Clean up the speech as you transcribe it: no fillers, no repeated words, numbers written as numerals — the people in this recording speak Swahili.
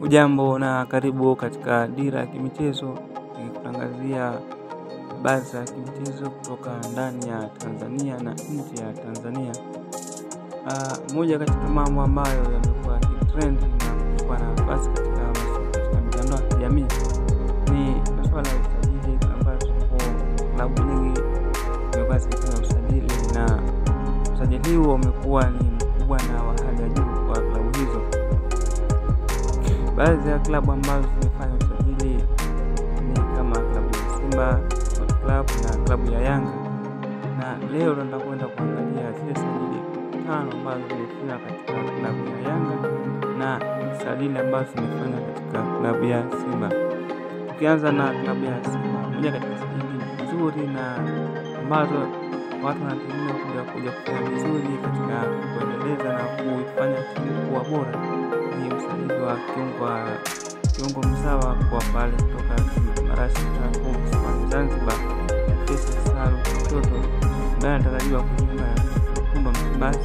Ujambo na karibu katika Dira ya Kimichezo, nikutangazia habari za kimichezo kutoka ndani ya Tanzania na nje ya Tanzania. Moja katika mambo ambayo yamekuwa kitrend na kuchukua nafasi katika mitandao ya kijamii ni masuala ya usajili, ambapo klabu nyingi zimekuwa zikifanya usajili, na usajili huo umekuwa ni mkubwa na wa hali ya juu kwa klabu hizo. Baadhi ya klabu ambazo zimefanya usajili ni kama klabu ya Simba Sports Club na klabu ya Yanga, na leo tutakwenda kuangalia zile sajili 5 ambazo zimefanya katika klabu ya Yanga na sajili ambazo zimefanya katika klabu ya Simba. Tukianza na klabu ya Simba, moja katika sajili nzuri na ambazo watu wanategemea kuja kufanya vizuri katika kuendeleza na kuifanya timu kuwa bora ni usajili wa kiungo mzawa kwa pale kutoka Marashi kwa Zanzibar, Faisal Salum Toto, ambaye anatarajiwa kujiunga na Simba Msimbazi